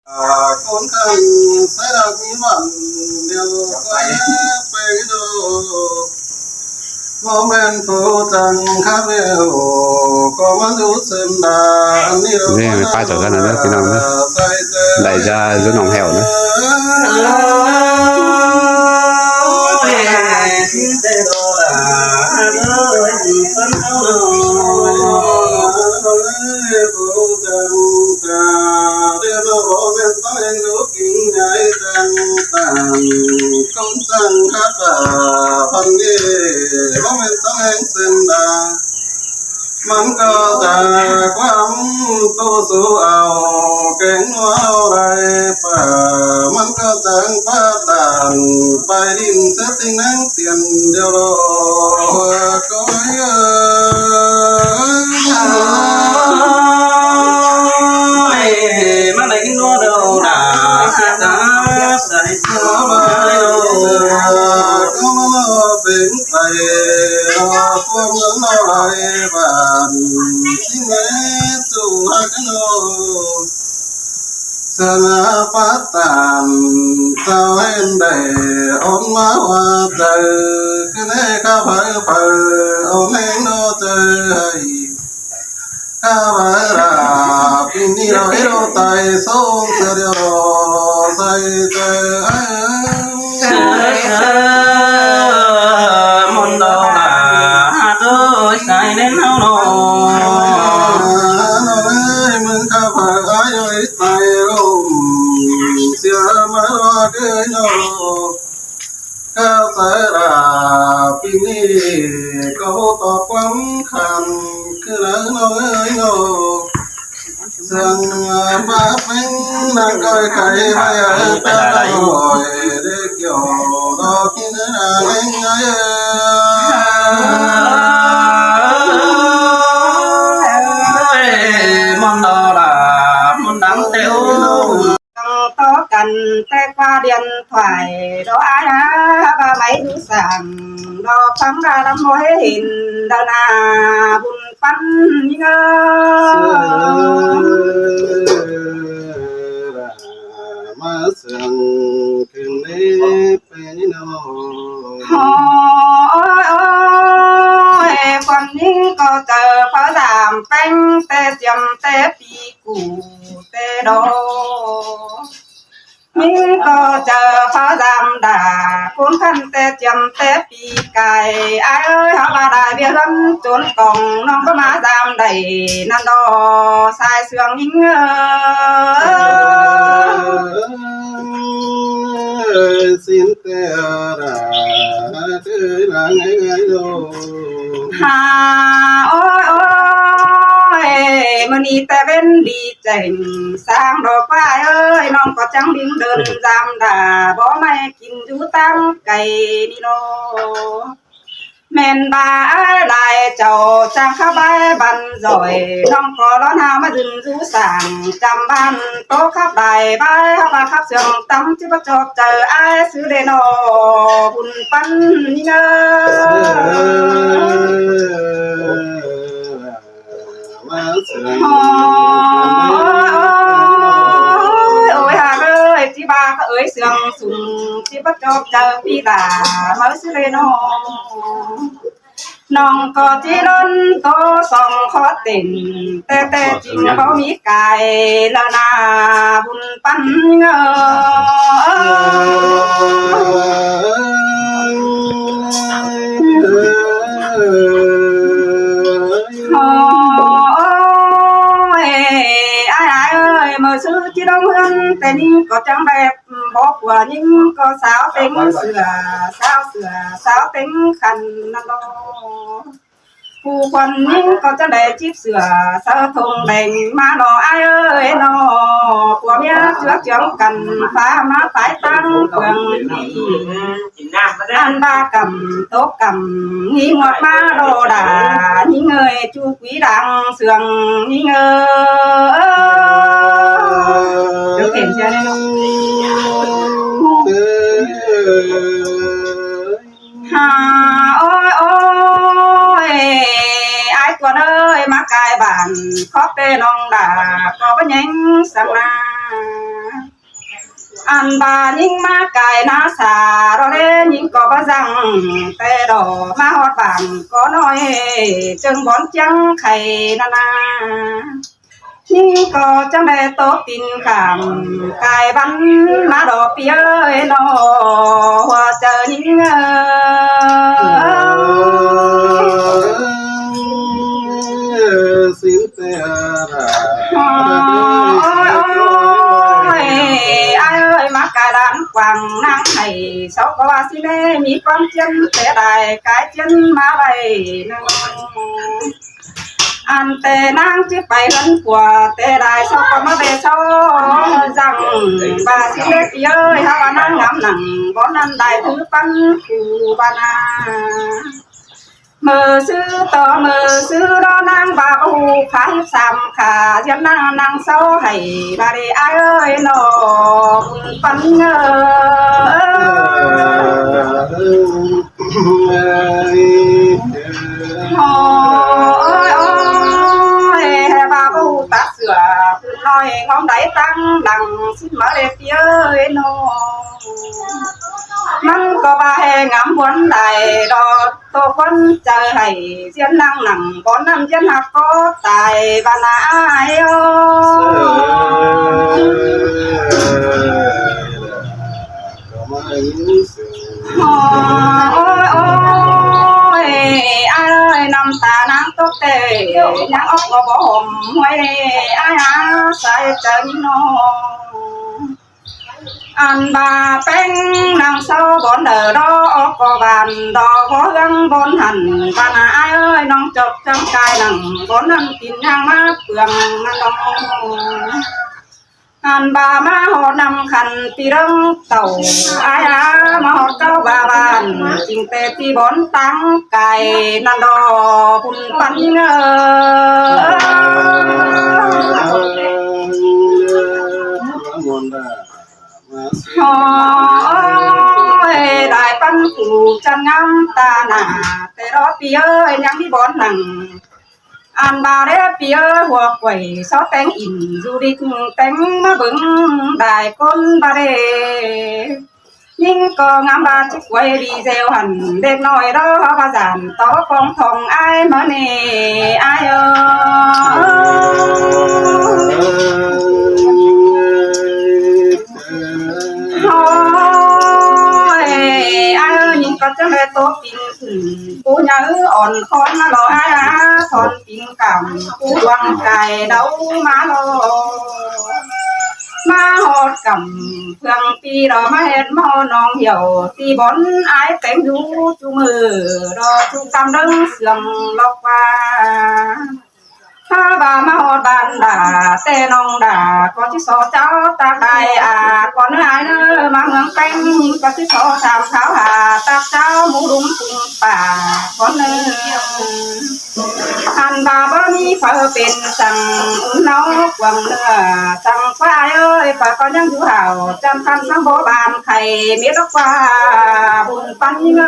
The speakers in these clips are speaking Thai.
con khăn sẽ là quý mặn điều quay về đồ mô men phố chẳng khác đều có mắt hút xem đà Đây phải trở ra là rất nào nữa đẩy ra dưới lòng hẻo nữa không chẳng khác phần đi bóng men tóc anh xem đà mắn có ta quắm tu su ao kén hoa rai phà mắn có tang phá tàn bài đinh chất tinh nắng tiền điều đó coi mà lấy nó đâu đã ta sai sao mà có nó bên tay nó phong nó lại bàn xin nghe tu hát nó sana phát tàn sao em để ôn má hoa trời cái này cá phải ôn em nó trời cá phải là pin đi đâu hết đâu tay sống sẽ điều say môn đâu là tôi sai đến đâu nói mình cá phải ai ơi tay ôm xưa mà lo cái nó cá phải là pin đi câu to quắm khăn cứ lỡ nó ơi nó sân ba bánh đang coi khai hay ở ta ngồi để kiểu đó khi nữa là anh ấy môn đó là môn đắng tiêu to cần te qua điện thoại đó ai ba mấy đứa sàng đó phóng ra đám mối hình đó là buồn phân mà sương kinh nếp nó ôi ôi còn những có chờ phá giảm phanh te chầm te pi củ te đồ những có chờ phá giảm đà cuốn khăn te chầm te pi cài ai ơi họ bà đại biệt lắm trốn còng nó có má giảm đầy nan đo sai sương những xin te ra cứ là ngày đâu hà ôi ôi mình đi ta bên đi chảnh sang đồ quay ơi non có trắng đứng đơn giam đà bó mày kín chú tăng cày đi nô men ba lại chầu trang khá bay bàn rồi non có đó nào mà dừng rú sàng chăm ban tốt khắp đài bay ba khắp giường tắm chứ bắt chọc chờ ai xứ đề nô bùn phân đi nơ ôi hà ơi chị ba có ơi sương sùng chị bắt chọc chờ phi là mới xứ đề nô nong có chỉ lớn có sòng khó tình tê tê chính có mỹ cài là na bùn pan ai ơi mờ sư chỉ đông hơn tên có trắng đẹp bỏ của những có sáo tính sáo tính khăn năng đo phu quân những có cho để chip sửa sao thùng đèn má nó ai ơi nó của mía trước chống cần phá má phải tăng cường đi ăn ba cầm tốt cầm nghi ngọt má đồ đà những người chu quý đặng sườn những người được tiền chưa đây không hà ôi ôi ai quần ơi má cài bàn khó tê non đà có bánh nhánh sang na อันบายิ่งมากายนาสาเราเล่นยิ่งก็บ่จังแต่ดอกมาฮอดบานก็น้อยจึงบ่อนจังไข่นานายิ่งก็จังได้ตกตินขามกายบันมาดอกเปียเอ้ยนอหัวเจอยิ่งสินเตระ โอ้ยไอ้เอ้ยมากายดันกวางนางไห้เสาก็ว่าสิแม่มีความเจียนแต่ได้กายเจียนมาไว้นึงอันแต่นางจะไปเล่นกว่าแต่ได้เสาก็มาได้เสาจังบาสิเล็กเย้ยฮาวานางงามหนังบ่นั้นได้ถือปันคูบานามือซื้อต่อมือซื้อรอนางบาบูขายสามขาเยันนางเศร้าให้บาดีไอ้เอ้ยนอบุญปันเงโอ้ยโอ้ยบาบูตัดเสือขึ้นน้อยงอมได้ตั้งดังสิ้นมาเล็กเย้ยนอมันก็บาแหงามวนได้ดอกตัวคนเจอให้เสียนนั่งหนังบ่นำเสียนหักก็ตายบานาไอ้โอ้โอ้ยโอ้ยไอ้เอ้ยน้ำตาน้ำตกเตยยังออกก็บ่ห่มหวยไอ้หาใส่ใจน้องอันบาเป็นนางเศร้าบนเดือดก็บานดอกหัวยังบนหันบานาไอ้เอ้ยน้องจบจำกายหนังบนนั้นกินยังมาเปลืองมันน้องอันบามาหอดนำคันตีเรื่องเต่าไอ้มาหอดเจ้าบาบานจริงแต่ที่บนตั้งไก่นันดอคุณปันเงโอ้ยได้ปันผูจันงามตาหนาแต่รอปีเอ้ยยังมีบอนหนังอันบาเรปีเอ้ยหัวไก่ซอแตงอินอยู่ดิแตงมาบึงได้ก้นบาเรยิ่งก็งามบาจิกไว้ดีเซลหันเด็กน้อยรอบาจานต่อฟองทองไอ้มาเน่ไอ้เอ้ก็จะได้โตปิงกูยังอ่อนคอนมาลอยคอนปิงกำกูวางไก่เดามาลอมาหอดกำเพื่องปีรอมาเห็ดมอนองเหี่ยวตีบอนไอ้แต่งอยู่จูมือรอจูกำเรื่องเสื่อมลอกว่าถ้าบามาหอดบานด่าแต่น้องด่าก็ที่สอเจ้าตาไก่ก่อนเนื้อไอ้เนื้อมาเมืองเป็นก็ที่สอสามเท้าหาตาเจ้าหมูรุมปุงป่าก่อนเนื้ออันบาบ่มีเฟอเป็นสั่งน้องกวางเนื้อสั่งควายเอ้ยฝ่าก็ยังอยู่ห่าวจำคำสั่งโบบานไข่เมียรักว่าบุญปันเง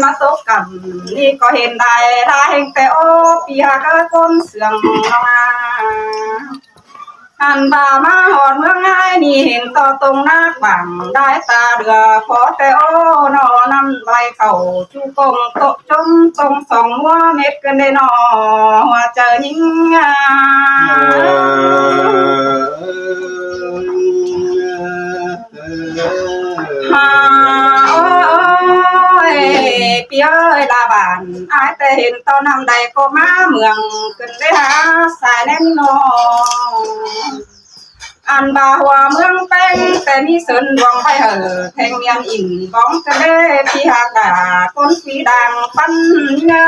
มาตกกันนี่ก็เห็นได้ได้เห็นแต่โอ้ปีหาก็ก้นเสื่อมมาอันบามาหอดเมืองง่ายนี่เห็นต่อตรงหน้าบังได้ตาเดือขอแต่โอ้นอนำใบเข่าจูกงโตจมตรงสองหัวเม็ดกันได้นอหัวเจอยิ่งเปียลาบานไอ้แต่เห็นตอนนำใดก็มาเมืองขึ้นได้หาสายแน่นอนอันบาหัวเมืองแป้งแต่มีเสินดวงไปเหอะแทงเมียนอินบ้องกระเด้พี่หากาคนสีดังปันเงา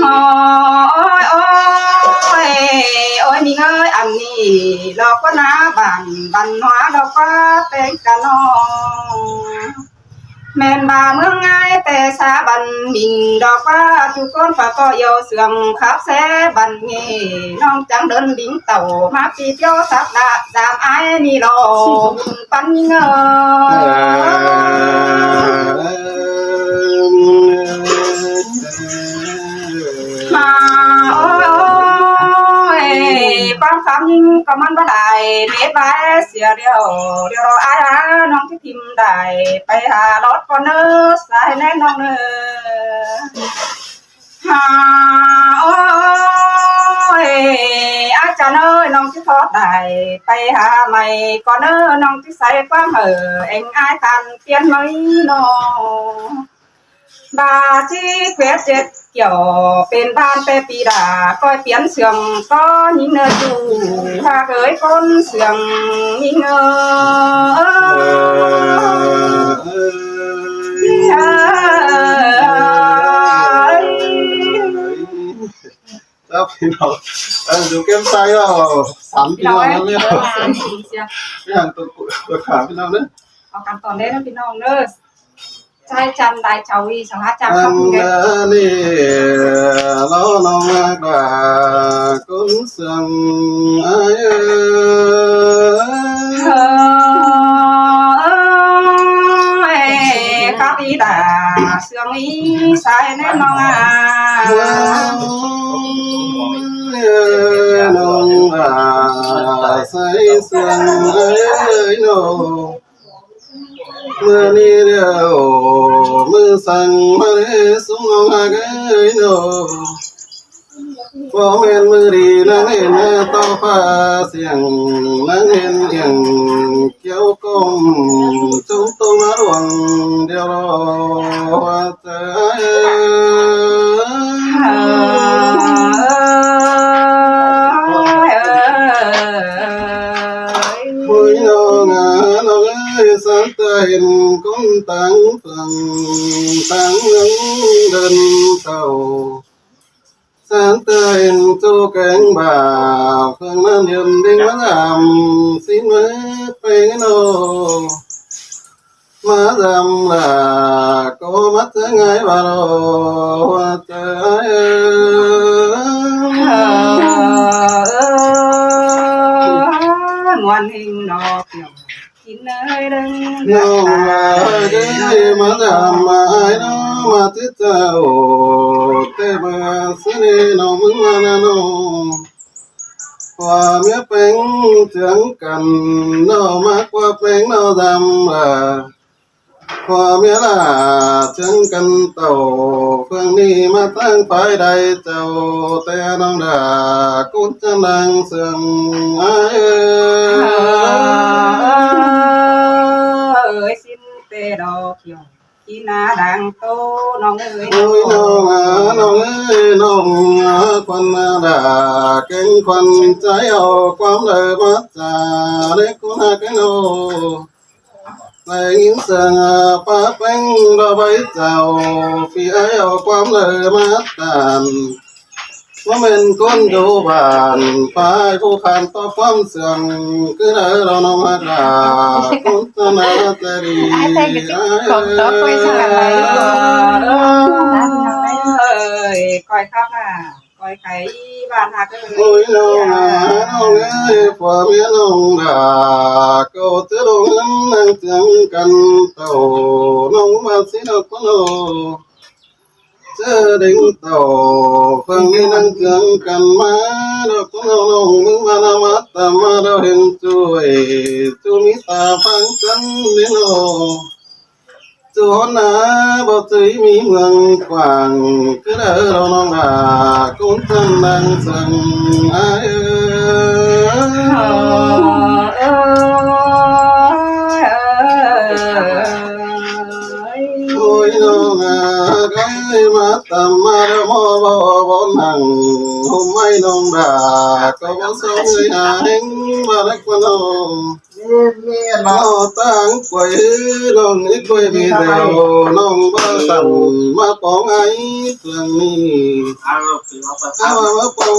โอ้ยโอ้ยโอ้ยนี่เอ้ยอันนี้เราก็น้าบันหัวเราก็เป็นกันน้อง แม่นบ่าเมืองง่ายแต่สาบันมิงดอกว่าทุกคนฝากก็โยเสื่องขับแสบันเงน้องจังเดินดิ่งเต่ามาปีเที่ยวสักดาสามไอ้นี่รอปันเงมาโอ้ยปังคำยิงก็มันบ่ได้เม็ดไว้เสียเดียวรออาน้องที่ทิมได้ไปหารถก่อนเนอสายแน่น้องเนอหาโอ้ยอาจารย์เอ้ยน้องที่ทอดได้ไปหาใหม่ก่อนเนอน้องที่ใส่ความเอ็งอายกันเปลี่ยนไหมน้องบาที่เควสเจ็ดเกี่ยวเป็นบ้านแต่ปีดาก้อยเปลี่ยนเสียงก็ยิงเนอจูถ้าเคยคนเสียงยิงเนอแล้วพี่น้องดูเกมไซด์อ่ะสามพี่น้องนั่นเนี่ยพี่น้องตัวขาพี่น้องเนี่ยเอากันตอนนี้นะพี่น้องเนอใจจันได้เจ้าวีสังหารจัง อั ครับ น คุณเด็ก นี้เราน้องมากกว่าคนเสียงไอ้ครับอีดาเสียงอีสายแน่นอนน้องใส่เสียงไอ้น้องเมื่อนี้เดียวมือสั่งมาเลยส่งน้องหากไอ้น้องพอแม่นมือดีนั่งเห็นต่อฟ้าเสียงนั่งเห็นเอียงเกี่ยวก้มจงตัวมาหลวงเดียวรอว่าเจอคุยน้องน้องสันตาเห็นคนตั้งฝั่งตั้งเงินเดินเต่าสันตาเห็นจูแกงบ่าเพิ่งมันยืนดิ่งมาดำสิมือไปโนมาดำละก็มัดจะไงบ่ารอว่าเจมวนหิงดอกหยองกินเนยดึงน้องมาดำมาไอ้น้องมาติดเจ้าแต่มาสินีน้องมึงมานะน้องความเมียเป็นถึงกันน้องมากกว่าเป็นน้องดำละความเมียละถึงกันเต่าเพื่อนนี้มาตั้งฝ่ายใดเจ้าแต่น้องดากุจะนั่งเสื่อมไอ้สิ้นเตดอกหยองกินนาดังโตน้องเอ้ยน้องน้องควันดาเก่งควันใจเอาความเลยมาจ่าเด็กคนหักโนในยินเสียงป้าเป็นดอกใบเจ้าพี่ไอ้เอาความเลยมาตามว่าเป็นคนอยู่บ้านป้าผู้ขันต่อความเสียงคือเราน้องมาดาคุณจะน่าจะดีก้อยครับอ่ะก้อยไข่บ้านหักเลย โอ้ยน้องเอ้ยพ่อเมียน้องดาก็จะลงนั่งเสียงกันเต่าน้องมาสิดอกคนโเจอดิ่งเต่าฟังนี้นั่งเสียงกันมาดอกคนน้องมึงมานามาตามาเราเห็นช่วยจูมีตาฟังกันนี่โนจูน่าบ่ใจมีเมืองกว้างคือเราน้องดาคุณจังนั่งเสียงไอ้โอ้ยน้องไก่มาตามมาแล้วมบ่นั่งห่มไม่น้องดาก็บ่สมเลยหาเห็นมาแล้วก็น้องน้องตั้งกวยน้องนี่กวยมีเดียวน้องบ่สั่นมาปองไอ้เพื่อนนี้ถ้ามาปอง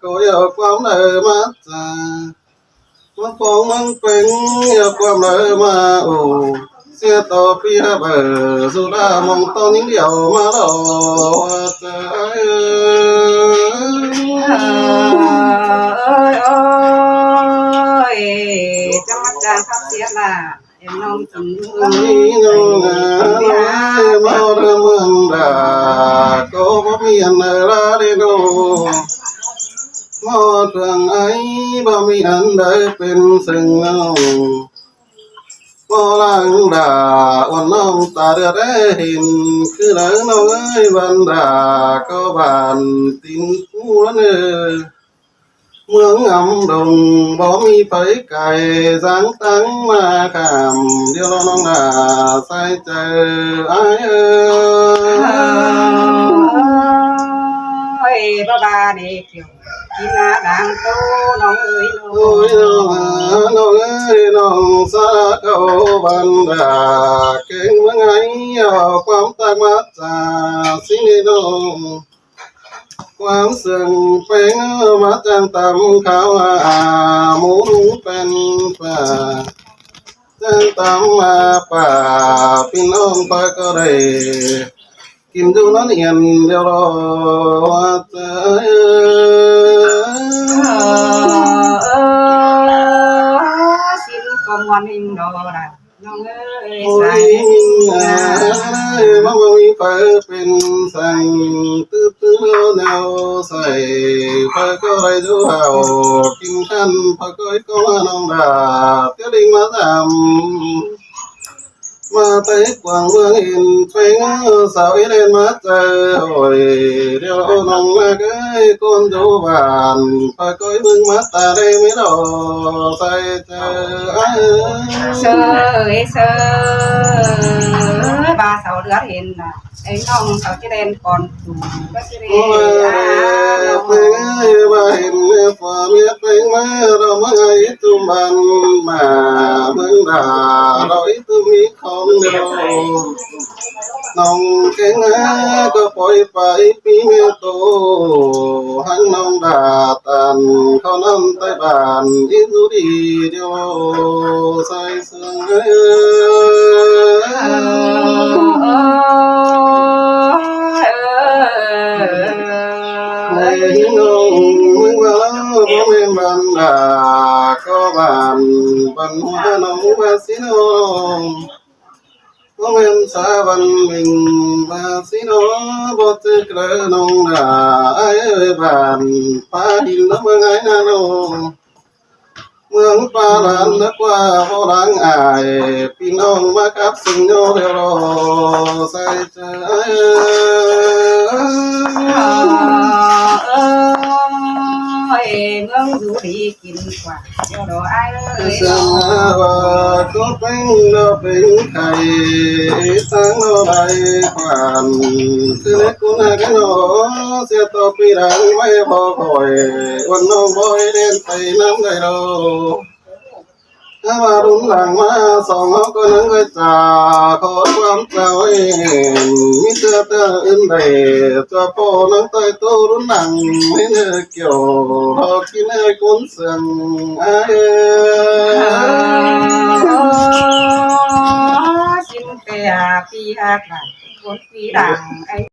ก็อยากความเลยมาจ้ามาปองมันเป็นอยากความเลยมาโอ้ sia to pia bờ su đa mong to những điều mà lo trời ơi ơi trong mắt chàng khắp xiết là em nông chúng ni nong à mau đơm mừng đà có bom miền ra đi đâu mau trường ấy bom miền đây bên sừng có lăng đàวันน้องตาเดือดเห็นคือหลังน้องเอ้ยวันดาก็บานตินกูแล้วเนอเมืองงำดงบ่มีไผไก่สังตั้งมาขามเดี๋ยวน้องดาใส่ใจไอ้เอ้ย ba ba để kiểu kim lá đang tô nóng ơi โอ้ยน้องน้องเอ้ยน้องสาเขาบันดาเก่งเมื่อไงเอาความตากมาจากสิ่งนี้น้องความเสื่อมเป็นมาจางตำขาวหมูเป็นป่าจางตำมาป่าพี่น้องไปก็ได้กินดูนั่นเองเดี๋ยวรอเจอ xin con ngoan hình đồ là nông ơi โอ้ย xài มาบ่มีไฟเป็นสั่งตื้อแนวใส่ไฟก็ไรดูเห่ากินขันพอก้อยก็มาน้องดาเตี้ยลิงมาทำมาไต่กวางเมืองอินไปเงาสาวอีเล่นมาเจอโอ้ยเดี๋ยวน้องมาเกยคนดูบ้านพอก้อยมึงมาตาได้ไม่รอใส่เจอ sơ ơi sơ ba sáu đứa hiện là em nông sáu cái đen còn chủ có cái đen โอ้ยเพลงว่าเห็นฝ่าเมียเพลงมาเราเมื่อไงตุมบันมาเมืองดาเราอีตุมีของเดียวน้องเก่งก็ปล่อยไปปีเมียโตหันน้องดาตันเขานำใต้บ้านอีสุดีเดียวใส่เสื้ในน้องเมืองว่าบ่แม่นบ้านดาก็บ้านบ้านหัวน้องว่าสิน้องบ่แม่นสาบันมิงว่าสิน้องบ่ตึกเลอน้องดาเอ้ยบ้านป่าดินน้ำเมืองไงนะน้องเมืองป่าหลานนักว่าบ่ล้างอายพี่น้องมากับสิ่งโยเดียวรอใส่ใจ ơi mương rủ đi kín quả cho đồ ai ơi สาว่าก็เป็นดอกเป็นไข่ตั้งโนใดขวานคือเล็กกูน่ากันโนเสียต่อปีดังไว้พอคอยวันน้องบอยเดินไปน้ำได้โลถ้ามารุนหลังมาสองเขาก็นั่งก็จ่าขอความเจ้าเองมิเสื้อเตื้ออื่นใดจะโปนั่งใต้โต๊ะรุนหลังไม่เนื้อเกี่ยวรอกินให้คนเสื่อมไอ้ xin tè phi hạt là cuốn phi đằng ấy